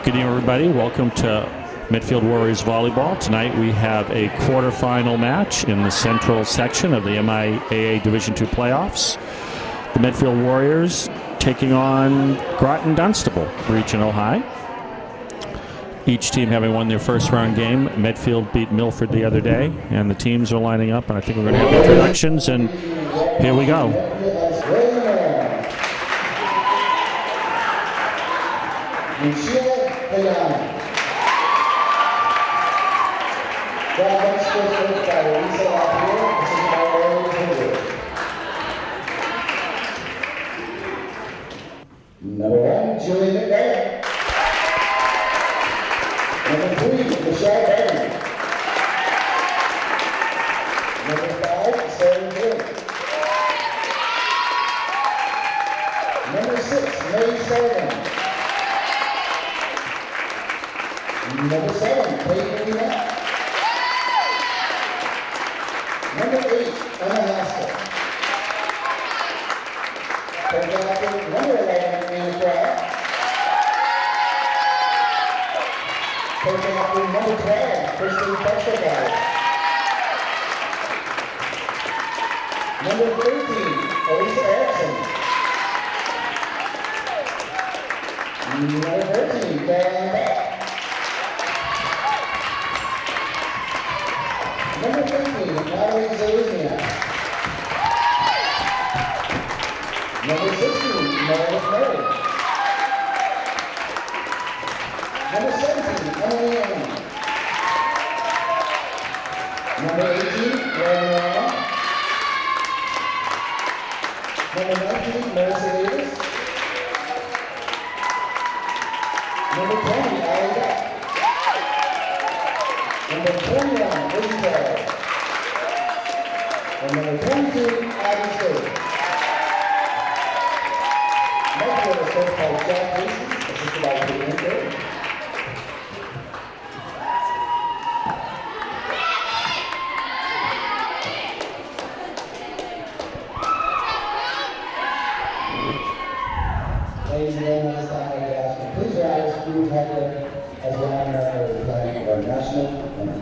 Good evening, everybody. Welcome to Medfield Warriors Volleyball. Tonight we have a quarterfinal match in the central section of the MIAA Division II playoffs. The Medfield Warriors taking on Groton-Dunstable, regional high. Each team having won their first round game. Medfield beat Milford the other day, and the teams are lining up, and I think we're going to have introductions, and here we go. Number 1, Julie McDowell. Number 3, Michelle Bailey. Number 5, Sarah Gill. Number 6, May Sullivan. Number 7, Peyton Matt. Number 8, Emma Haskell. Number 11, Anna Pratt. Coaching up with number 12, Kristen Petrovic. Number 13, Elisa Erickson. Number 13, Caroline Beck. Number 15, Natalie Zaluznia. Number 16, Meredith Murray. Number 17, Emily Young. Number 18, Lauren Rama. Number 19, Marissa Davis. Number 20, Allie Beck. Number 21, Lizzie Taylor. And number 22, Abby Stewart. Medfield is coached by Jack Casey, assisted by Caitlin Curry. Ladies and gentlemen, this time I'd like to ask you, please rise, please heckler, as we honor the flag of our national anthem.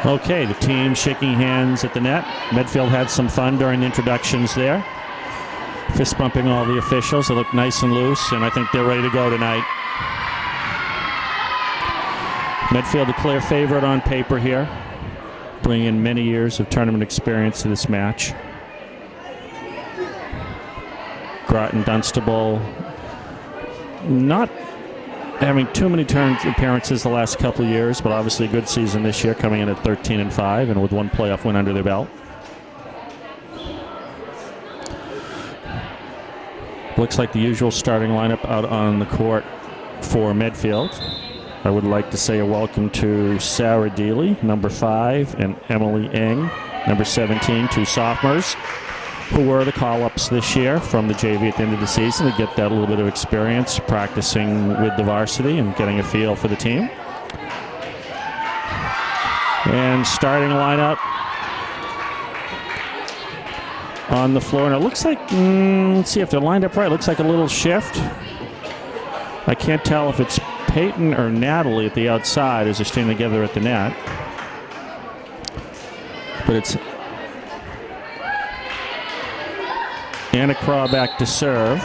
Okay, the team shaking hands at the net. Medfield had some fun during the introductions there. Fist bumping all the officials. They look nice and loose, and I think they're ready to go tonight. Medfield a clear favorite on paper here, bringing in many years of tournament experience to this match. Groton-Dunstable not having too many appearances the last couple of years, but obviously a good season this year, coming in at 13-5 and with one playoff win under their belt. Looks like the usual starting lineup out on the court for Medfield. I would like to say a welcome to Sarah Deely, number 5, and Emily Ng, number 17, two sophomores, who were the call-ups this year from the JV at the end of the season to get that little bit of experience practicing with the varsity and getting a feel for the team. And starting lineup on the floor. And it looks like, let's see if they're lined up right. It looks like a little shift. I can't tell if it's Peyton or Natalie at the outside as they're standing together at the net. But it's Anna Craw back to serve.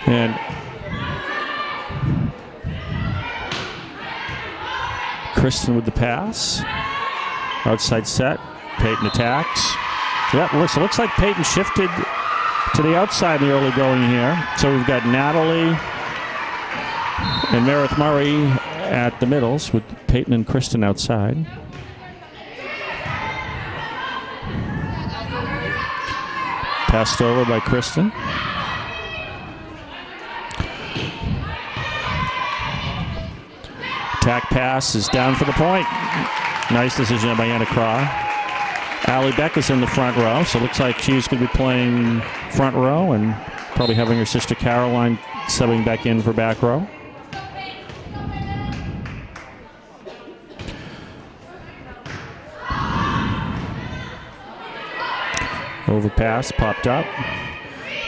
And Kristen with the pass. Outside set. Peyton attacks. Yep, looks like Peyton shifted to the outside in the early going here. So we've got Natalie and Meredith Murray at the middles with Peyton and Kristen outside. Passed over by Kristen. Attack pass is down for the point. Nice decision by Anna Craw. Allie Beck is in the front row, so it looks like she's going to be playing front row and probably having her sister Caroline subbing back in for back row. Overpass popped up.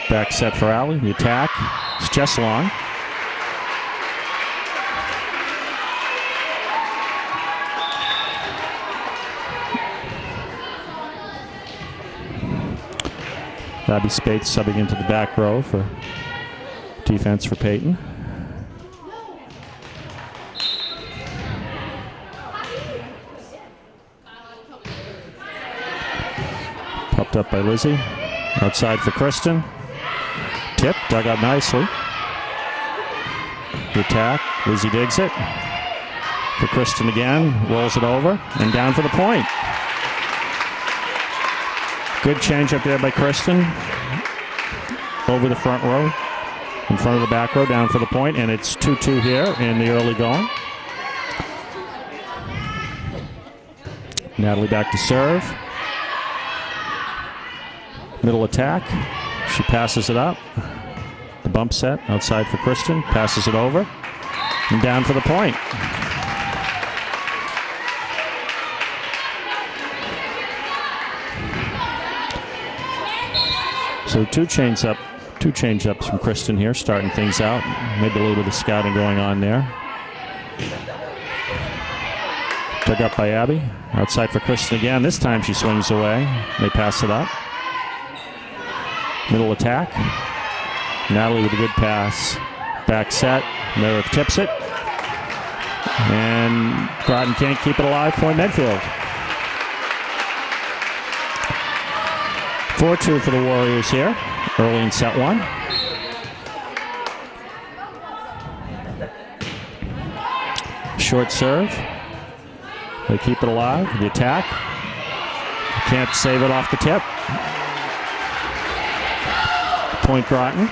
Back set for Allie. The attack. It's Jessalon. Abby Spates subbing into the back row for defense for Peyton. Popped up by Lizzie. Outside for Kristen. Tip, dug out nicely. The attack, Lizzie digs it. For Kristen again, rolls it over, and down for the point. Good change up there by Kristen. Over the front row, in front of the back row, down for the point, and it's 2-2 here in the early going. Natalie back to serve. Middle attack. She passes it up. The bump set outside for Kristen. Passes it over. And down for the point. So two change-ups from Kristen here, starting things out. Maybe a little bit of scouting going on there. Dug up by Abby. Outside for Kristen again. This time she swings away. They pass it up. Middle attack. Natalie with a good pass. Back set. Meredith tips it. And Groton can't keep it alive. Point Medfield. 4-2 for the Warriors here. Early in set one. Short serve. They keep it alive. The attack. Can't save it off the tip. Point Groton.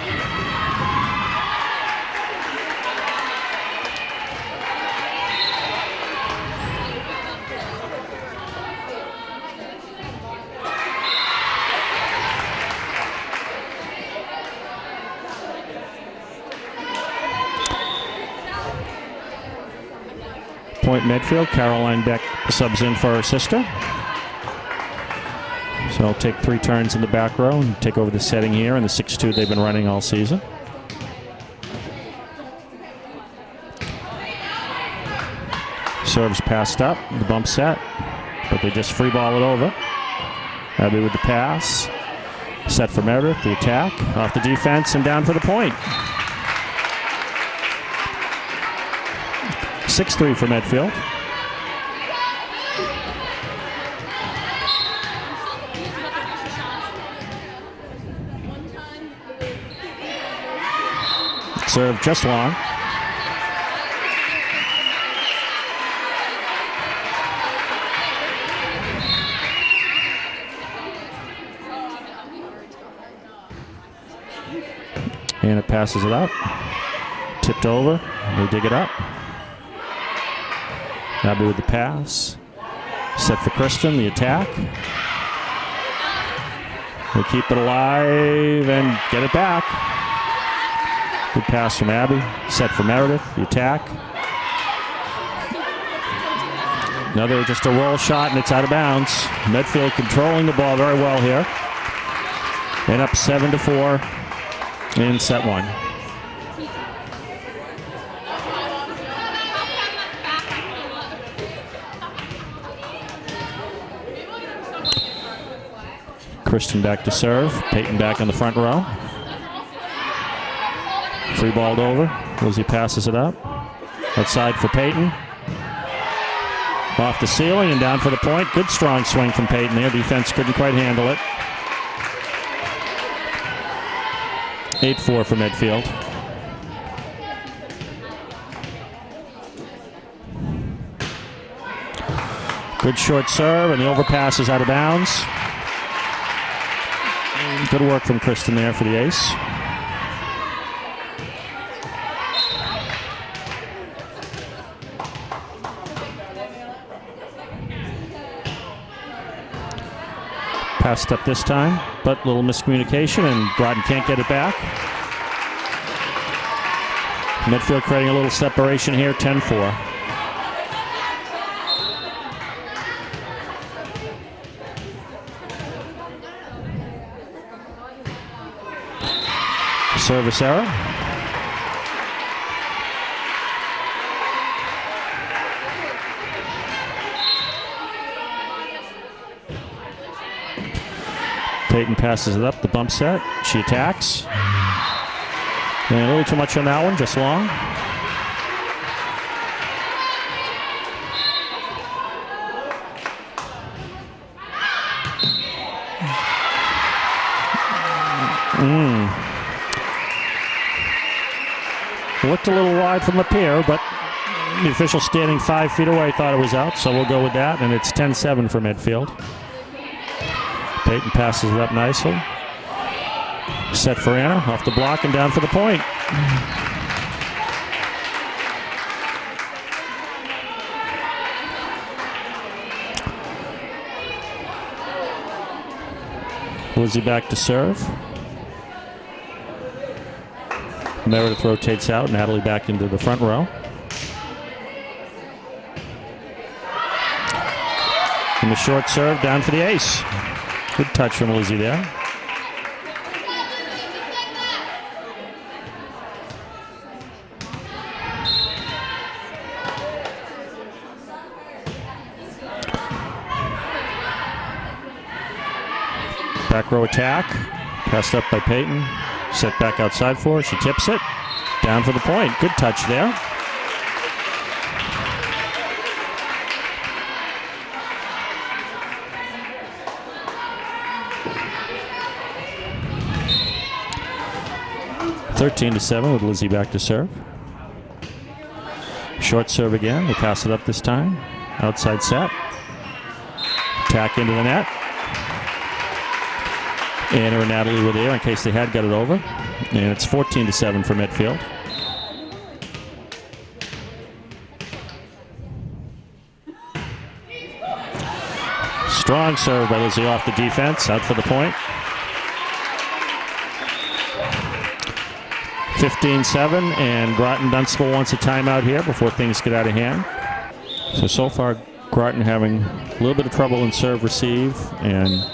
Point Medfield. Caroline Beck subs in for her sister. So I'll take 3 turns in the back row and take over the setting here in the 6-2 they've been running all season. Serves passed up, the bump set, but they just free ball it over. Abby with the pass. Set for Meredith, the attack, off the defense and down for the point. 6-3 for Medfield. Serve just long. And it passes it out. Tipped over. They dig it up. Abby with the pass. Set for Kristen, the attack. They keep it alive and get it back. Good pass from Abby. Set for Meredith. The attack. Another just a roll shot, and it's out of bounds. Medfield controlling the ball very well here. And up 7-4 in set one. Kristen back to serve. Peyton back on the front row. Free balled over. Lizzie passes it up. Outside for Peyton. Off the ceiling and down for the point. Good strong swing from Peyton there. Defense couldn't quite handle it. 8-4 for Medfield. Good short serve, and the overpass is out of bounds. Good work from Kristen there for the ace. Passed up this time, but a little miscommunication, and Groton can't get it back. Medfield creating a little separation here, 10-4. Service error. Peyton passes it up, the bump set. She attacks. And a little too much on that one, just long. Looked a little wide from the pier, but the official standing 5 feet away thought it was out, so we'll go with that, and it's 10-7 for Medfield. Peyton passes it up nicely. Set for Anna, off the block and down for the point. Lizzie back to serve. Meredith rotates out, Natalie back into the front row. And the short serve down for the ace. Good touch from Lizzie there. Back row attack. Passed up by Peyton. Set back outside for her. She tips it. Down for the point. Good touch there. (13-7) with Lizzie back to serve. Short serve again. They pass it up this time. Outside set. Attack into the net. Anna and Natalie were there in case they had got it over. And it's 14-7 for Medfield. Strong serve by Lizzie off the defense. Out for the point. 15-7, and Groton-Dunstable wants a timeout here before things get out of hand. So far, Groton having a little bit of trouble in serve receive and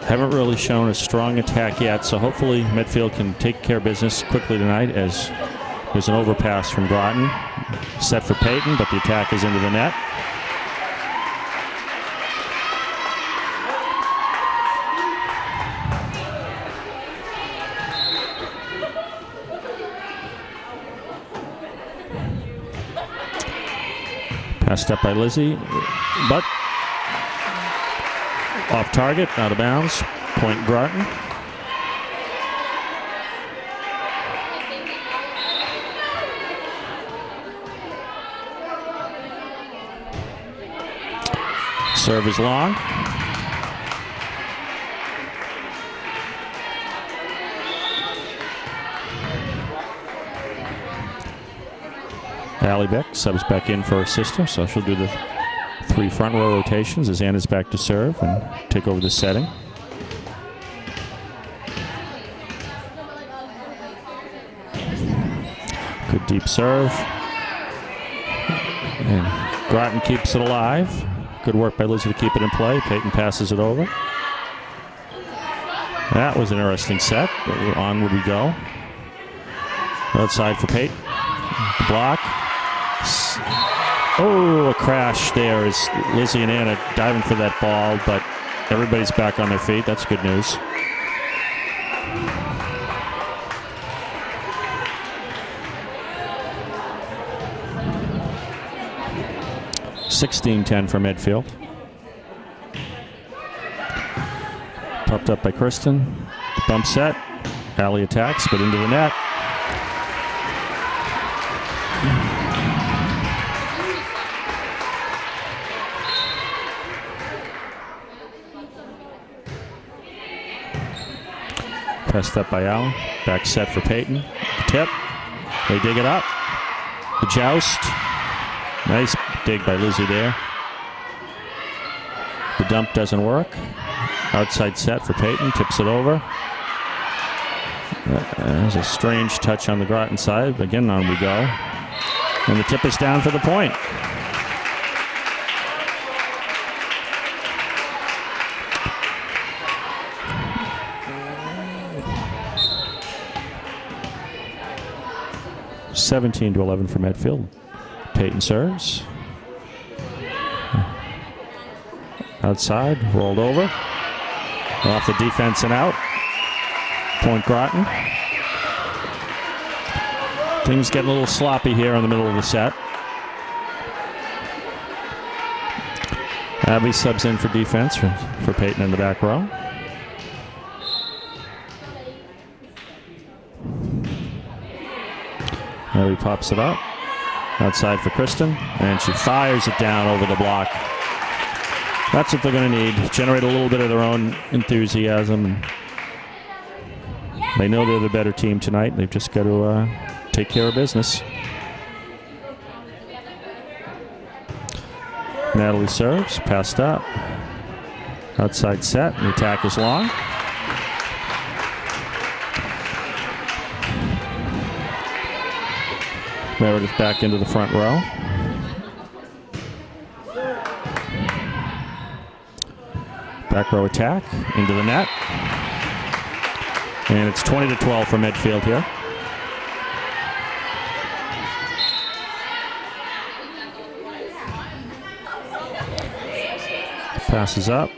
haven't really shown a strong attack yet, so hopefully Medfield can take care of business quickly tonight as there's an overpass from Groton. Set for Peyton, but the attack is into the net. Passed up by Lizzie, but off target, out of bounds. Point Groton. Serve is long. Allie Beck subs back in for her sister, so she'll do the 3 front row rotations as Anna's back to serve and take over the setting. Good deep serve. And Groton keeps it alive. Good work by Lizzie to keep it in play. Peyton passes it over. That was an interesting set. On would we go. Outside for Peyton. The block. Oh, a crash there as Lizzie and Anna diving for that ball, but everybody's back on their feet. That's good news. (16-10) for Medfield. Popped up by Kristen. The bump set. Allie attacks, but into the net. Pressed up by Allen. Back set for Peyton. Tip. They dig it up. The joust. Nice dig by Lizzie there. The dump doesn't work. Outside set for Peyton. Tips it over. There's a strange touch on the Groton side. Again, on we go. And the tip is down for the point. (17-11) for Medfield. Peyton serves. Outside, rolled over. Off the defense and out. Point Groton. Things getting a little sloppy here in the middle of the set. Abby subs in for defense for Peyton in the back row. Abby pops it up. Outside for Kristen. And she fires it down over the block. That's what they're going to need. Generate a little bit of their own enthusiasm. They know they're the better team tonight. They've just got to take care of business. Natalie serves. Passed up. Outside set. The attack is long. Meredith back into the front row. Back row attack into the net. And it's 20-12 for Medfield here. Passes up.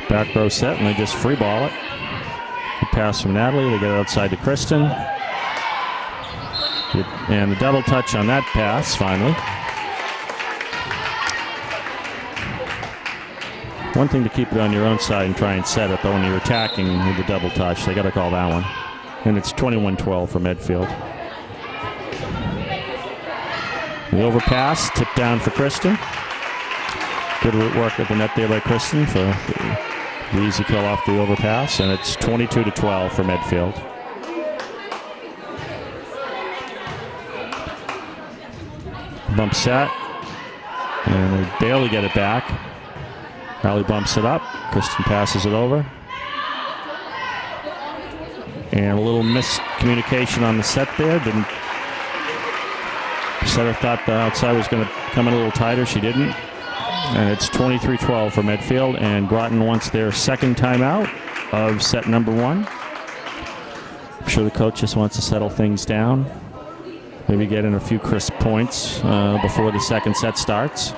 Back row set, and they just free ball it. Good pass from Natalie. They get it outside to Kristen. And the double touch on that pass, finally. One thing to keep it on your own side and try and set it, but when you're attacking with the double touch, they got to call that one. And it's 21-12 for Medfield. The overpass, tipped down for Kristen. Good work at the net there by Kristen for the easy kill off the overpass, and it's 22-12 for Medfield. Bump set, and they barely get it back. Allie bumps it up. Kristen passes it over. And a little miscommunication on the set there. Setter thought the outside was going to come in a little tighter. She didn't. And it's 23-12 for Medfield. And Groton wants their second timeout of set number one. I'm sure the coach just wants to settle things down. Maybe get in a few crisp points before the second set starts.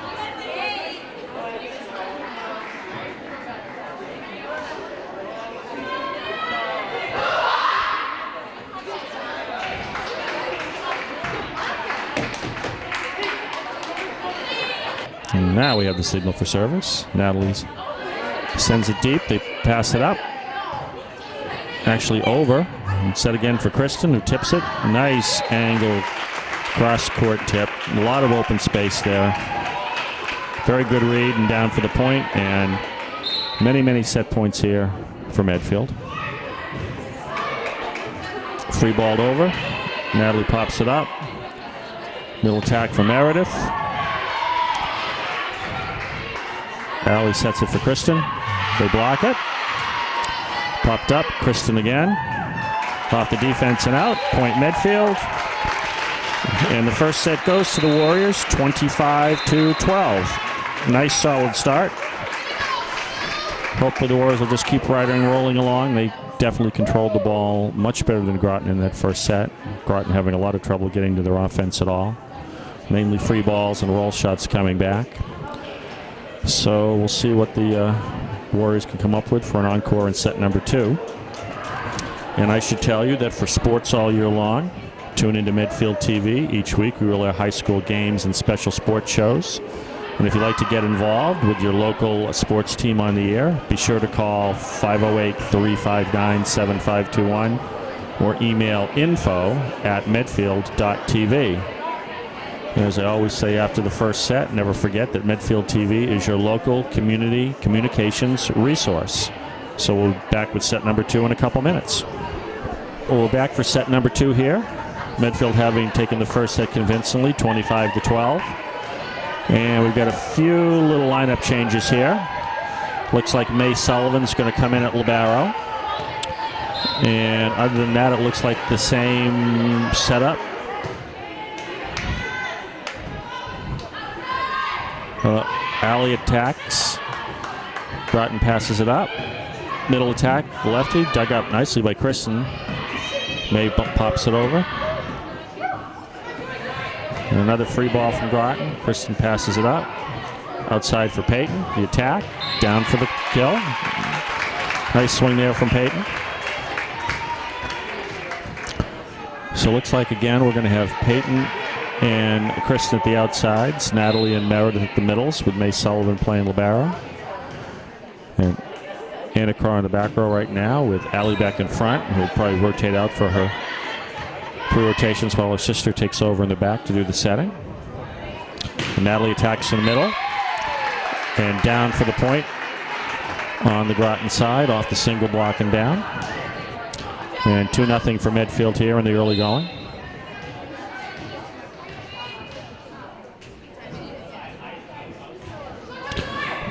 And now we have the signal for service. Natalie sends it deep. They pass it up. Actually over. And set again for Kristen, who tips it. Nice angle cross-court tip. A lot of open space there. Very good read and down for the point. And many, many set points here for Medfield. Free balled over. Natalie pops it up. Middle attack for Meredith. Allie sets it for Kristen. They block it. Popped up. Kristen again. Off the defense and out. Point Medfield. And the first set goes to the Warriors, 25-12. Nice solid start. Hopefully the Warriors will just keep riding and rolling along. They definitely controlled the ball much better than Groton in that first set. Groton having a lot of trouble getting to their offense at all. Mainly free balls and roll shots coming back. So we'll see what the Warriors can come up with for an encore in set number 2. And I should tell you that for sports all year long, tune into Medfield TV. Each week we will air high school games and special sports shows. And if you'd like to get involved with your local sports team on the air, be sure to call 508-359-7521 or email info@medfield.tv. As I always say after the first set, never forget that Medfield TV is your local community communications resource. So we'll be back with set number 2 in a couple minutes. We're back for set number 2 here. Medfield having taken the first set convincingly, 25-12. And we've got a few little lineup changes here. Looks like May Sullivan's going to come in at libero. And other than that, it looks like the same setup. Alley attacks. Groton passes it up. Middle attack, lefty, dug up nicely by Kristen. May pops it over. And another free ball from Groton. Kristen passes it up. Outside for Peyton. The attack. Down for the kill. Nice swing there from Peyton. So it looks like, again, we're going to have Peyton and Kristen at the outsides. Natalie and Meredith at the middles with May Sullivan playing libero. And Anna Carr in the back row right now with Allie back in front, who will probably rotate out for her pre-rotations while her sister takes over in the back to do the setting. And Natalie attacks in the middle. And down for the point on the Groton side, off the single block and down. And 2-0 for Medfield here in the early going.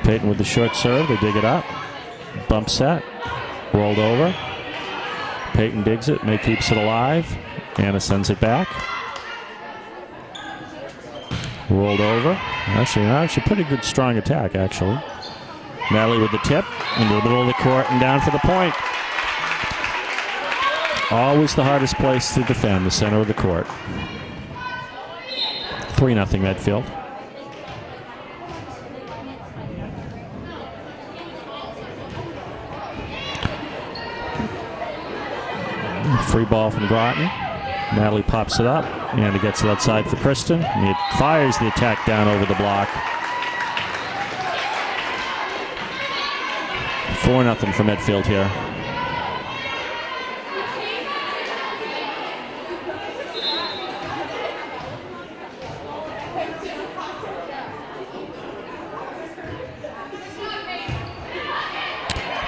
Peyton with the short serve, they dig it up. Bump set, rolled over. Peyton digs it, May keeps it alive. Anna sends it back. Rolled over. Actually pretty good strong attack, actually. Natalie with the tip into the middle of the court and down for the point. Always the hardest place to defend, the center of the court. 3-0 Medfield. Free ball from Groton. Natalie pops it up and it gets it outside for Kristen. And it fires the attack down over the block. 4-0 for Medfield here.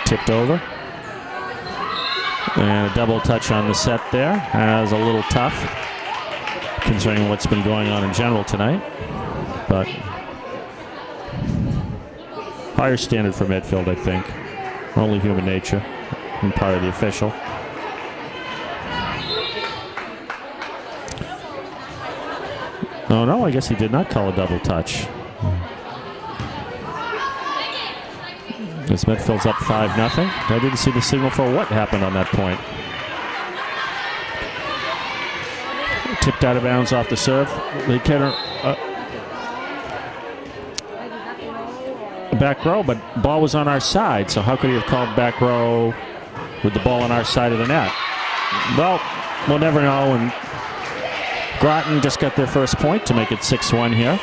Tipped over. And a double touch on the set there. That was a little tough, considering what's been going on in general tonight. But higher standard for Medfield, I think. Only human nature and part of the official. Oh no, I guess he did not call a double touch. As Medfield's up 5-0. I didn't see the signal for what happened on that point. Tipped out of bounds off the serve. They get her back row, but ball was on our side, so how could he have called back row with the ball on our side of the net? Well, we'll never know, and Groton just got their first point to make it 6-1 here.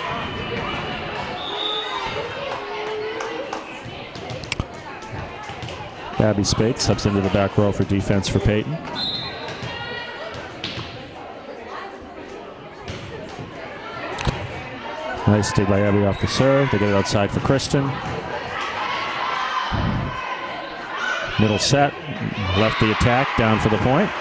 Abby Spate subs into the back row for defense for Peyton. Nice dig by Abby off the serve. They get it outside for Kristen. Middle set. Lefty attack down for the point.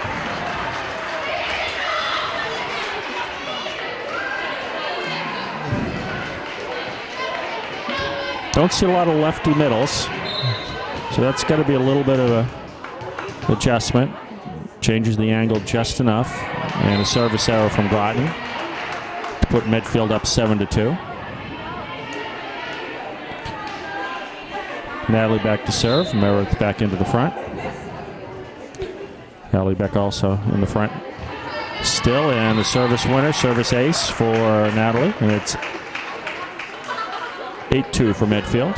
Don't see a lot of lefty middles. So that's got to be a little bit of a adjustment. Changes the angle just enough. And a service error from Groton. put Medfield up 7-2. Natalie back to serve. Meredith back into the front. Natalie Beck also in the front still, and the service winner, service ace for Natalie, and it's 8-2 for Medfield.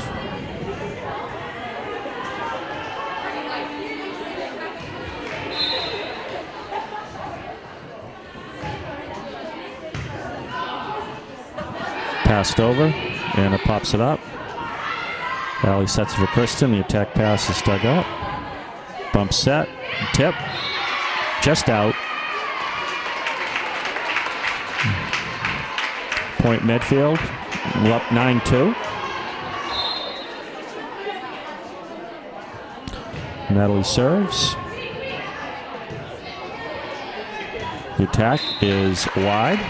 Passed over, and it pops it up. Natalie sets it for Kristen. The attack pass is dug up. Bump set, tip, just out. Point Medfield, we're up 9-2. Natalie serves. The attack is wide.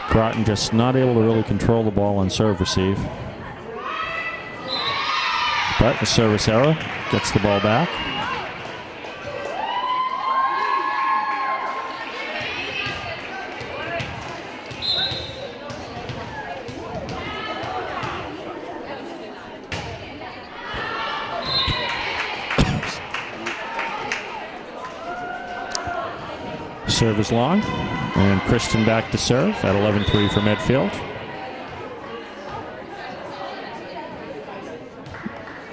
Groton just not able to really control the ball on serve receive. But the service error gets the ball back. Serve is long, and Kristen back to serve at 11-3 for Medfield.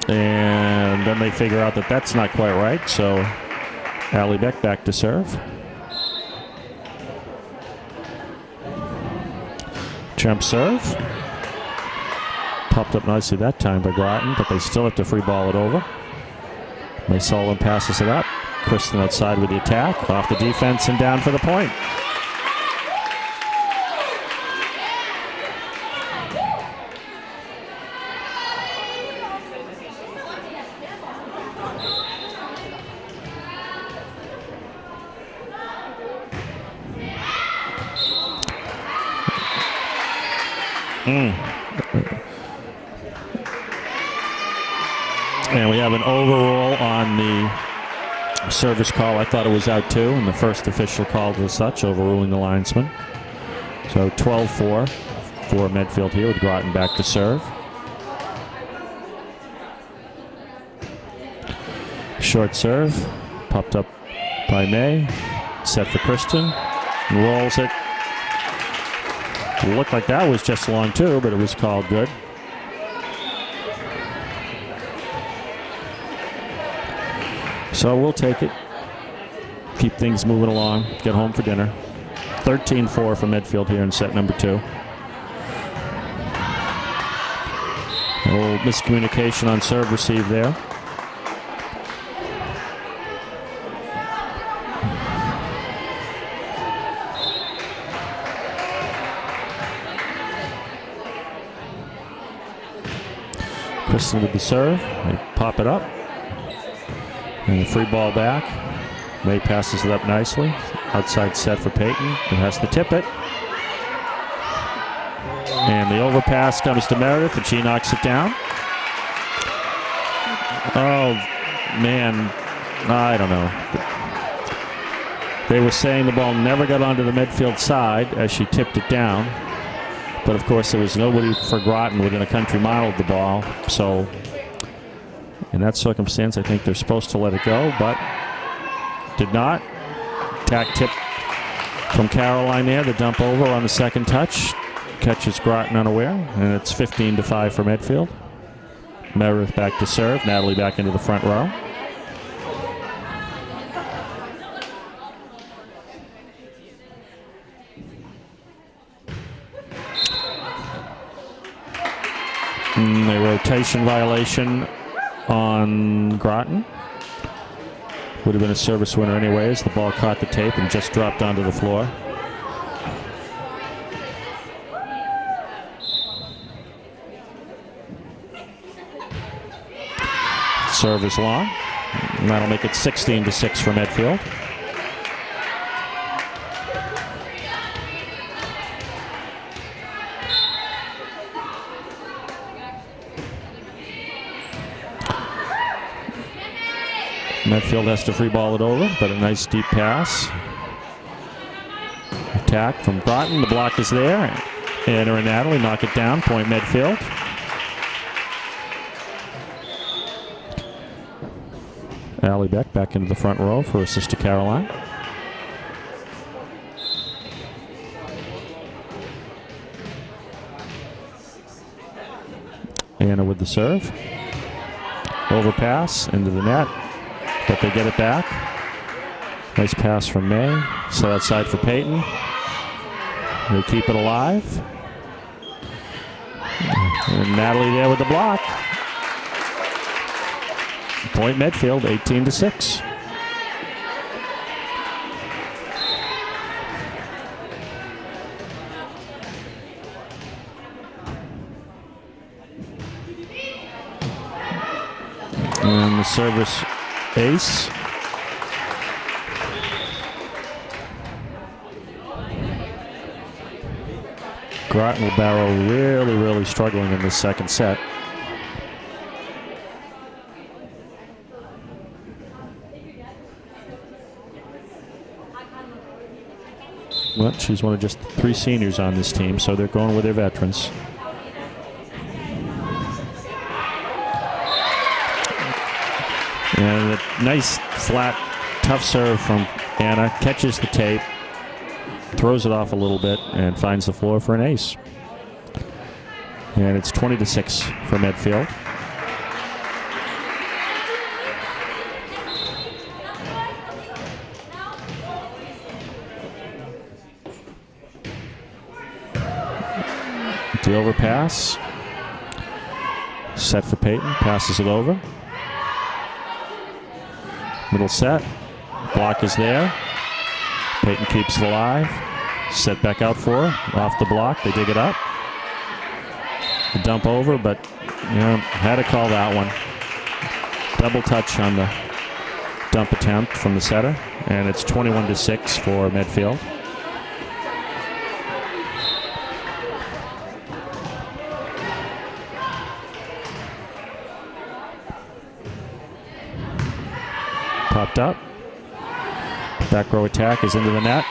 And then they figure out that that's not quite right, so Allie Beck back to serve. Jump serve. Popped up nicely that time by Groton, but they still have to free ball it over. May Sullivan passes it up. Kristen outside with the attack, off the defense and down for the point. And we have an overrule on the service call. I thought it was out too, and the first official called as such, overruling the linesman. So 12-4 for Medfield here with Groton back to serve. Short serve, popped up by May, set for Kristen, rolls it. Looked like that was just long too, but it was called good. So we'll take it, keep things moving along, get home for dinner. 13-4 for Medfield here in set number 2. A little miscommunication on serve receive there. Kristen with the serve, they pop it up. And the free ball back. May passes it up nicely. Outside set for Peyton, who has to tip it. And the overpass comes to Meredith, and she knocks it down. Oh, man, I don't know. They were saying the ball never got onto the Medfield side as she tipped it down. But, of course, there was nobody for Groton within a country mile of the ball. So, in that circumstance, I think they're supposed to let it go, but did not. Tack tip from Caroline there, the dump over on the second touch. Catches Groton unaware, and it's 15-5 for Medfield. Meredith back to serve, Natalie back into the front row. A rotation violation on Groton. Would have been a service winner anyways. The ball caught the tape and just dropped onto the floor. Serve is long. And that'll make it 16-6 for Medfield. Medfield has to free ball it over, but a nice deep pass. Attack from Groton. The block is there. Anna and Natalie knock it down. Point Medfield. Allie Beck back into the front row for her sister Caroline. Anna with the serve. Overpass into the net, but they get it back. Nice pass from May. Set outside for Peyton. They keep it alive. And Natalie there with the block. Point Medfield, 18-6. And the service ace. Groton Barrow really struggling in this second set. Well, she's one of just 3 seniors on this team, so they're going with their veterans. And a nice, flat, tough serve from Anna. Catches the tape, throws it off a little bit, and finds the floor for an ace. And it's 20-6 for Medfield. The overpass. Set for Peyton. Passes it over. Middle set. Block is there. Peyton keeps it alive. Set back out for her. Off the block. They dig it up. The dump over, but had to call that one. Double touch on the dump attempt from the setter. And it's 21-6 for Medfield. Popped up. Back row attack is into the net.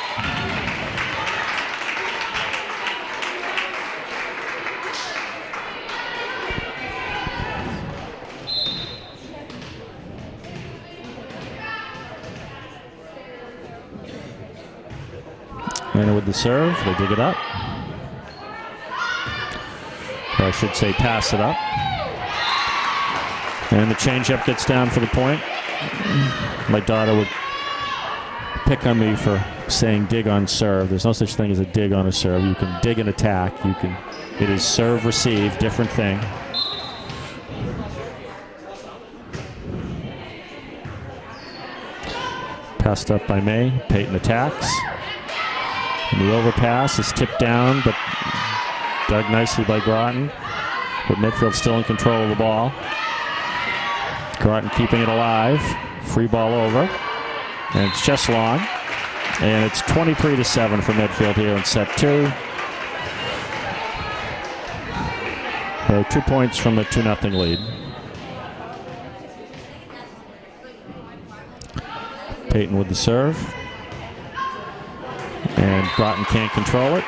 And with the serve, they dig it up. Or I should say pass it up. And the changeup gets down for the point. My daughter would pick on me for saying dig on serve. There's no such thing as a dig on a serve. You can dig and attack. It is serve receive, different thing. Passed up by May. Peyton attacks. And the overpass is tipped down, but dug nicely by Groton. But Medfield still in control of the ball. Groton keeping it alive. Free ball over. And it's just long. And it's 23-7 for Medfield here in set 2. 2 points from the 2-0 lead. Peyton with the serve. And Groton can't control it.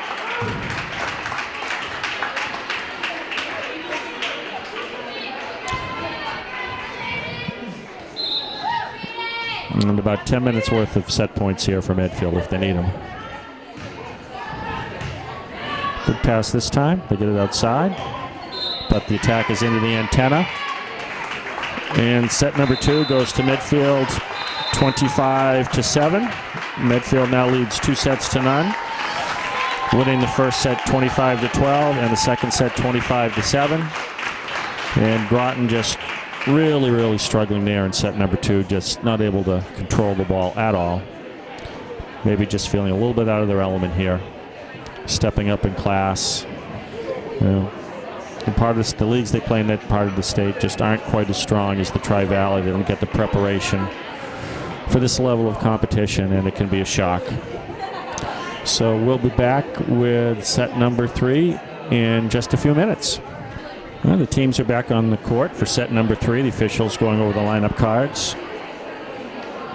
And about 10 minutes worth of set points here for Medfield if they need them. Good pass this time. They get it outside. But the attack is into the antenna. And set number 2 goes to Medfield 25-7. Medfield now leads 2 sets to none. Winning the first set 25-12 and the second set 25-7. And Groton just really struggling there in set number 2, just not able to control the ball at all. Maybe just feeling a little bit out of their element here. Stepping up in class. And part of the leagues they play in that part of the state just aren't quite as strong as the Tri-Valley. They don't get the preparation for this level of competition, and it can be a shock. So we'll be back with set number 3 in just a few minutes. Well, the teams are back on the court for set number 3. The officials going over the lineup cards.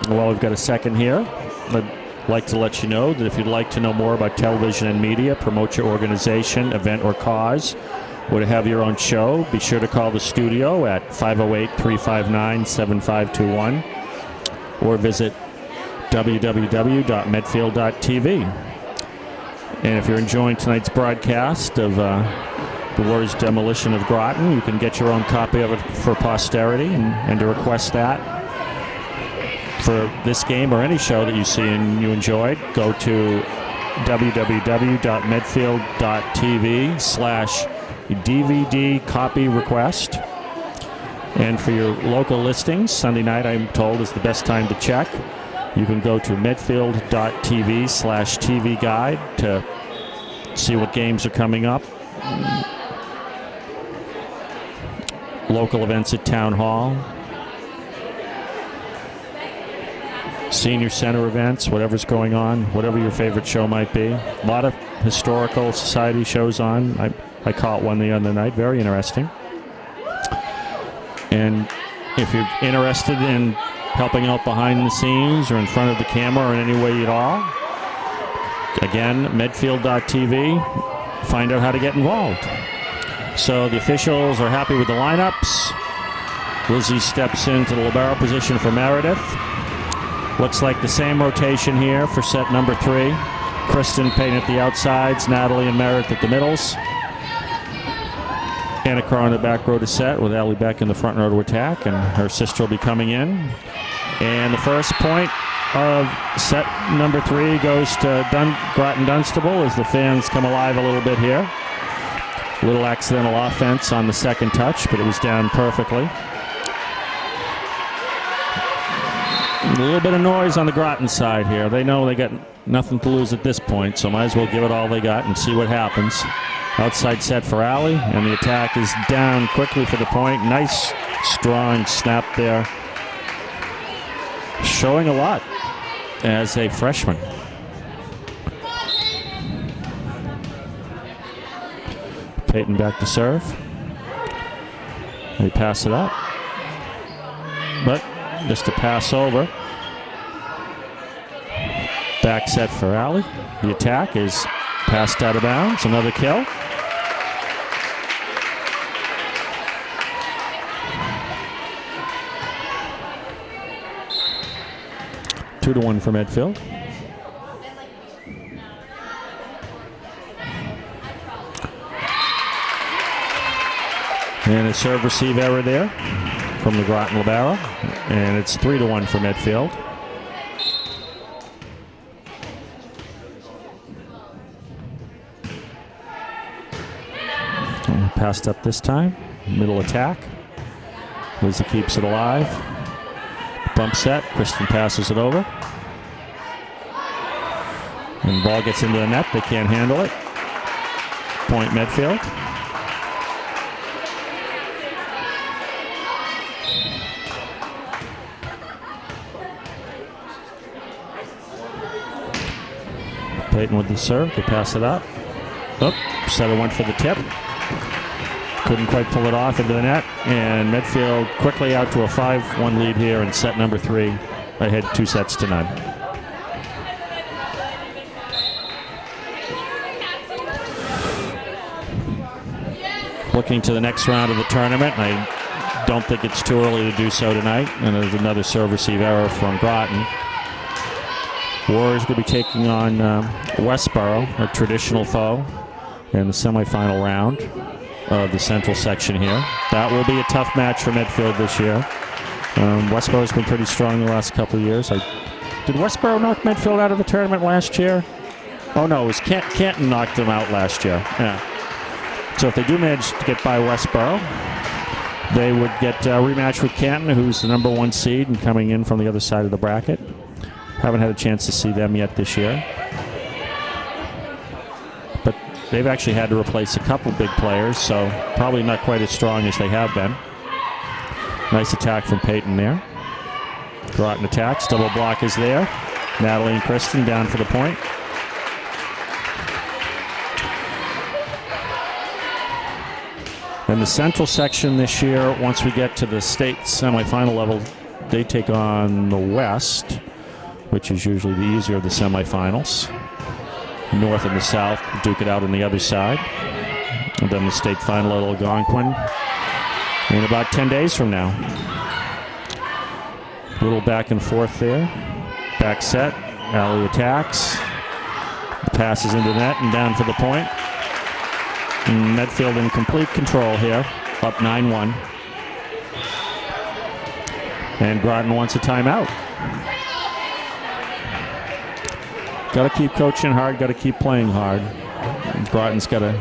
Well, we've got a second here. I'd like to let you know that if you'd like to know more about television and media, promote your organization, event, or cause, or to have your own show, be sure to call the studio at 508-359-7521 or visit www.medfield.tv. And if you're enjoying tonight's broadcast of the Warriors' demolition of Groton, you can get your own copy of it for posterity, and to request that for this game or any show that you see and you enjoyed, go to www.medfield.tv/DVD copy request. And for your local listings, Sunday night, I'm told, is the best time to check. You can go to medfield.tv/TV guide to see what games are coming up. Local events at Town Hall. Senior Center events, whatever's going on, whatever your favorite show might be. A lot of historical society shows on. I caught one the other night, very interesting. And if you're interested in helping out behind the scenes or in front of the camera or in any way at all, again, medfield.tv, find out how to get involved. So the officials are happy with the lineups. Lizzie steps into the libero position for Meredith. Looks like the same rotation here for set number 3. Kristen Payne at the outsides, Natalie and Meredith at the middles. Anna Carr in the back row to set, with Allie Beck in the front row to attack, and her sister will be coming in. And the first point of set number 3 goes to Groton-Dunstable as the fans come alive a little bit here. A little accidental offense on the second touch, but it was down perfectly. A little bit of noise on the Groton side here. They know they got nothing to lose at this point, so might as well give it all they got and see what happens. Outside set for Allie, and the attack is down quickly for the point. Nice, strong snap there. Showing a lot as a freshman. Peyton back to serve. They pass it up, but just a pass over. Back set for Allie. The attack is passed out of bounds. Another kill. Two to 1 for Medfield. And a serve receive error there from the Groton libero, and it's 3 to 1 for Medfield. Passed up this time. Middle attack. Lizzie keeps it alive. Bump set. Kristen passes it over. And the ball gets into the net. They can't handle it. Point Medfield. Peyton with the serve. They pass it up. Oh, setter went for the tip. Couldn't quite pull it off into the net, and Medfield quickly out to a 5-1 lead here in set number 3, ahead 2 sets to none. Looking to the next round of the tournament, and I don't think it's too early to do so tonight, and there's another serve receive error from Groton. Warriors going to be taking on Westboro, a traditional foe, in the semifinal round of the central section here. That will be a tough match for Medfield this year. Westboro's been pretty strong the last couple of years. Did Westboro knock Medfield out of the tournament last year? Oh no, it was Canton knocked them out last year. Yeah. So if they do manage to get by Westboro, they would get a rematch with Canton, who's the number 1 seed and coming in from the other side of the bracket. Haven't had a chance to see them yet this year. But they've actually had to replace a couple big players, so probably not quite as strong as they have been. Nice attack from Peyton there. Groton attacks, double block is there. Natalie and Kristen down for the point. In the central section this year, once we get to the state semifinal level they take on the West, which is usually the easier of the semifinals. North and the South duke it out on the other side. And then the state final at Algonquin in about 10 days from now. A little back and forth there. Back set. Alley attacks. The pass is into net and down for the point. And Medfield in complete control here. Up 9-1. And Groton wants a timeout. Got to keep coaching hard. Got to keep playing hard. Groton's got to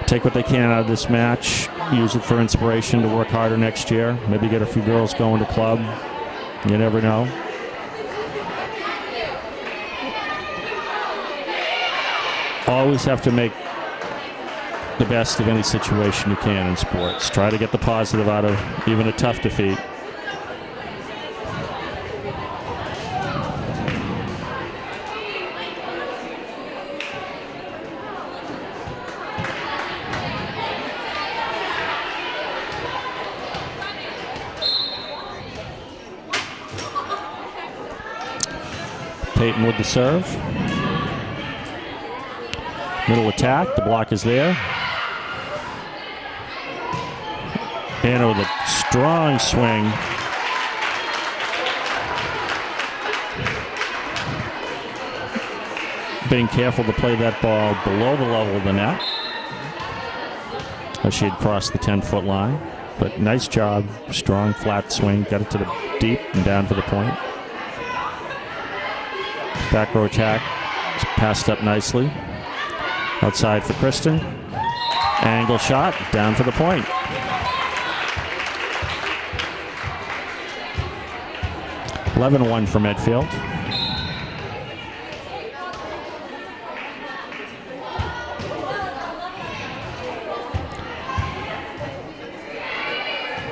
take what they can out of this match. Use it for inspiration to work harder next year. Maybe get a few girls going to club. You never know. Always have to make the best of any situation you can in sports. Try to get the positive out of even a tough defeat. Peyton with the serve. Middle attack. The block is there. And with a strong swing. Being careful to play that ball below the level of the net, as she had crossed the 10-foot line. But nice job. Strong, flat swing. Got it to the deep and down for the point. Back row attack. It's passed up nicely. Outside for Kristen. Angle shot. Down for the point. (11-1) for Medfield.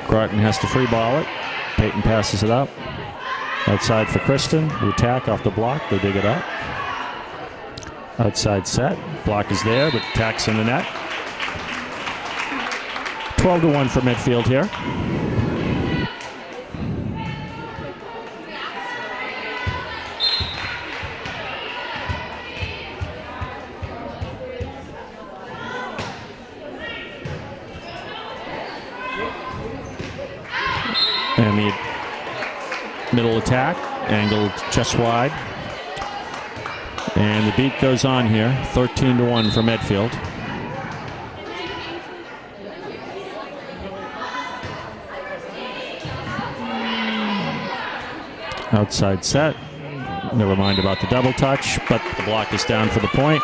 Groton has to free ball it. Peyton passes it up. Outside for Kristen. The attack off the block. They dig it up. Outside set. Block is there, but attacks in the net. 12-1 for Medfield here. And the middle attack, angled just wide. And the beat goes on here, 13-1 for Medfield. Outside set. Never mind about the double touch, but the block is down for the point.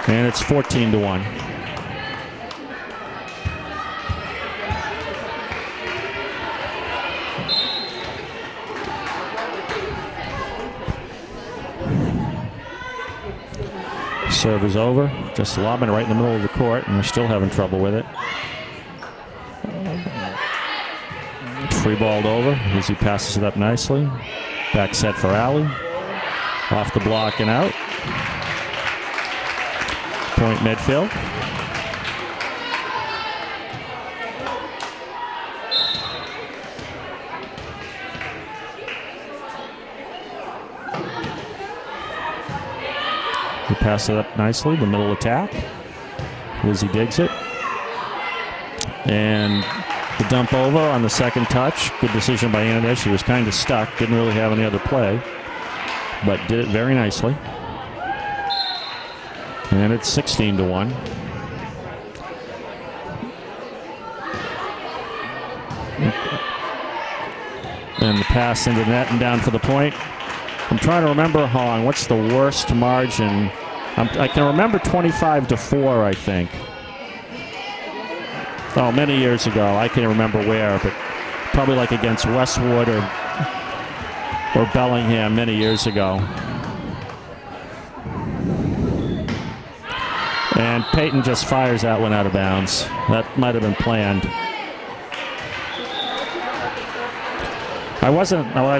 And it's 14-1. Serve is over. Just lobbing it right in the middle of the court, and they're still having trouble with it. Free balled over as he passes it up nicely. Back set for Alley. Off the block and out. Point Medfield. He passes it up nicely, the middle attack. Lizzie digs it. And the dump over on the second touch. Good decision by Anna. She was kind of stuck, didn't really have any other play, but did it very nicely. And it's 16-1. And the pass into the net and down for the point. I'm trying to remember, Hong, what's the worst margin? I can remember 25-4, I think. Oh, many years ago. I can't remember where, but probably like against Westwood or Bellingham many years ago. And Peyton just fires that one out of bounds. That might have been planned. I was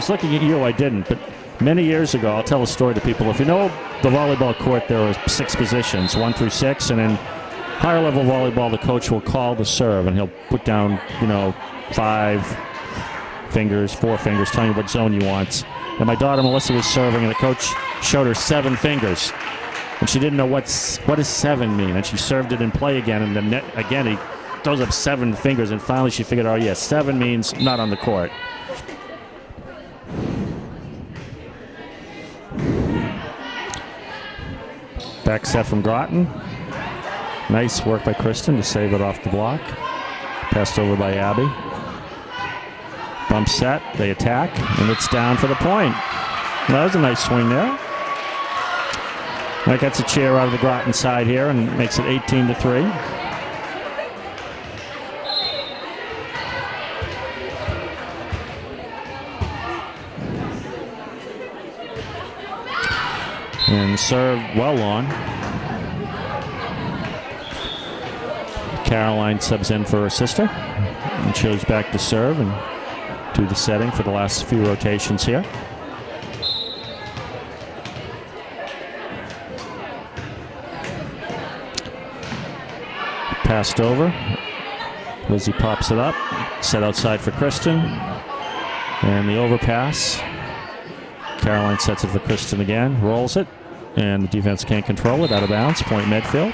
looking at you, I didn't, but many years ago, I'll tell a story to people. If you know the volleyball court, there are 6 positions, 1 through 6, and in higher level volleyball, the coach will call the serve, and he'll put down, 5, fingers, 4 fingers, telling you what zone you want. And my daughter Melissa was serving, and the coach showed her 7 fingers. And she didn't know what does 7 mean. And she served it in play again, and the net, again, he throws up 7 fingers, and finally she figured, oh, yeah, 7 means not on the court. Back set from Groton. Nice work by Kristen to save it off the block. Passed over by Abby. Bump set, they attack, and it's down for the point. That was a nice swing there. That gets a chair out of the Groton side here and makes it 18-3. And serve well on. Caroline subs in for her sister. And she's back to serve and do the setting for the last few rotations here. Passed over. Lizzie pops it up. Set outside for Kristen. And the overpass. Caroline sets it for Kristen again. Rolls it. And the defense can't control it. Out of bounds. Point Medfield.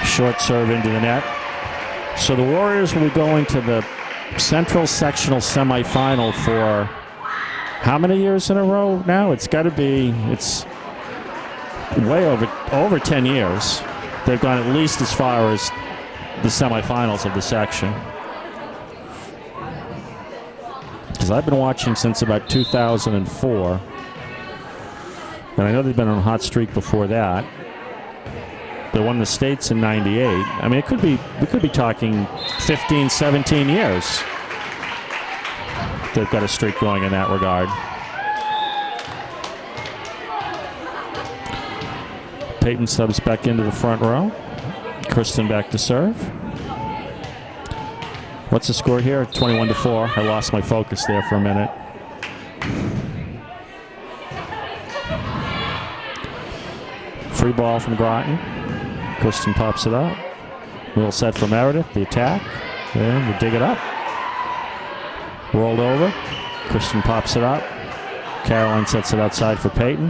Short serve into the net. So the Warriors will be going to the Central Sectional semifinal for how many years in a row now? It's got to be, it's way over 10 years. They've gone at least as far as the semifinals of the section. Because I've been watching since about 2004. And I know they've been on a hot streak before that. They won the States in '98. I mean, we could be talking 15, 17 years. They've got a streak going in that regard. Peyton subs back into the front row. Kristen back to serve. What's the score here? 21-4. I lost my focus there for a minute. Free ball from Groton. Kristen pops it up. Little set from Meredith. The attack. And we dig it up. Rolled over. Kristen pops it up. Caroline sets it outside for Peyton.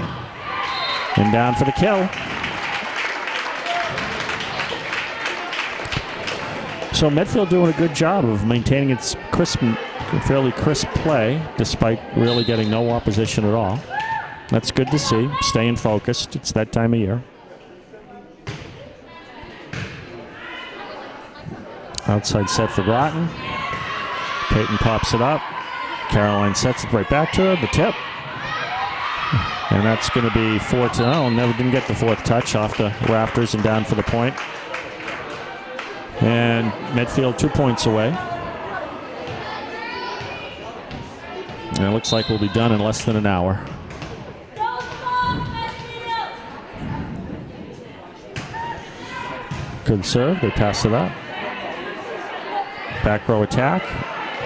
And down for the kill. So Medfield doing a good job of maintaining its fairly crisp play, despite really getting no opposition at all. That's good to see. Staying focused. It's that time of year. Outside set for Groton. Peyton pops it up. Caroline sets it right back to her. The tip. And that's going to be 4-0. Didn't get the 4th touch off the rafters and down for the point. And Medfield 2 points away. And it looks like we'll be done in less than an hour. Good serve. They pass it up. Back row attack.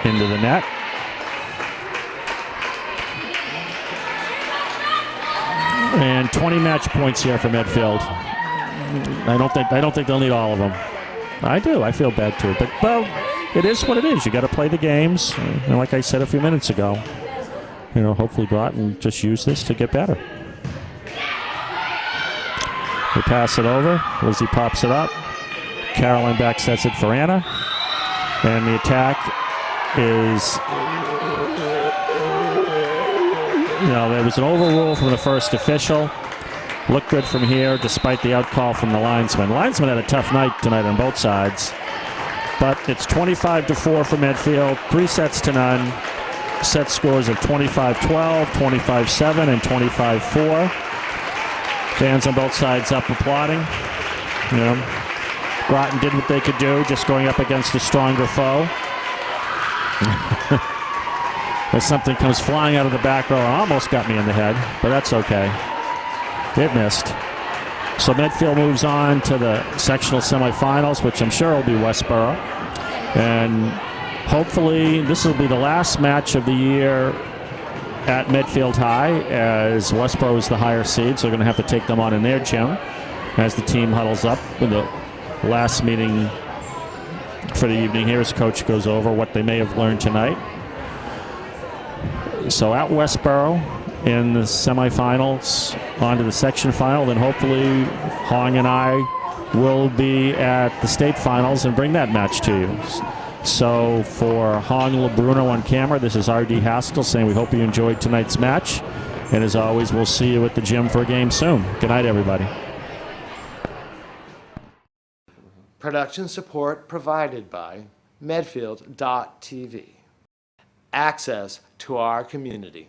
Into the net. And 20 match points here for Medfield. I don't think they'll need all of them. I do. I feel bad too. But, well, it is what it is. You got to play the games. And like I said a few minutes ago, hopefully Groton just use this to get better. They pass it over. Lizzie pops it up. Caroline back sets it for Anna. And the attack is, there was an overrule from the first official. Looked good from here, despite the outcall from the linesman. Linesman had a tough night tonight on both sides. But it's 25-4 for Medfield, 3-0. Set scores of 25-12, 25-7, and 25-4. Fans on both sides up applauding. Groton did what they could do, just going up against a stronger foe. As something comes flying out of the back row, almost got me in the head, but that's okay. It missed. So Medfield moves on to the sectional semifinals, which I'm sure will be Westboro. And hopefully this will be the last match of the year at Medfield High, as Westboro is the higher seed, so they're going to have to take them on in their gym as the team huddles up in the last meeting for the evening here as coach goes over what they may have learned tonight. So at Westboro in the semifinals, on to the section final, then hopefully Hong and I will be at the state finals and bring that match to you. So for Hong LeBruno on camera, this is R.D. Haskell saying we hope you enjoyed tonight's match. And as always, we'll see you at the gym for a game soon. Good night, everybody. Production support provided by Medfield.tv. Access to our community.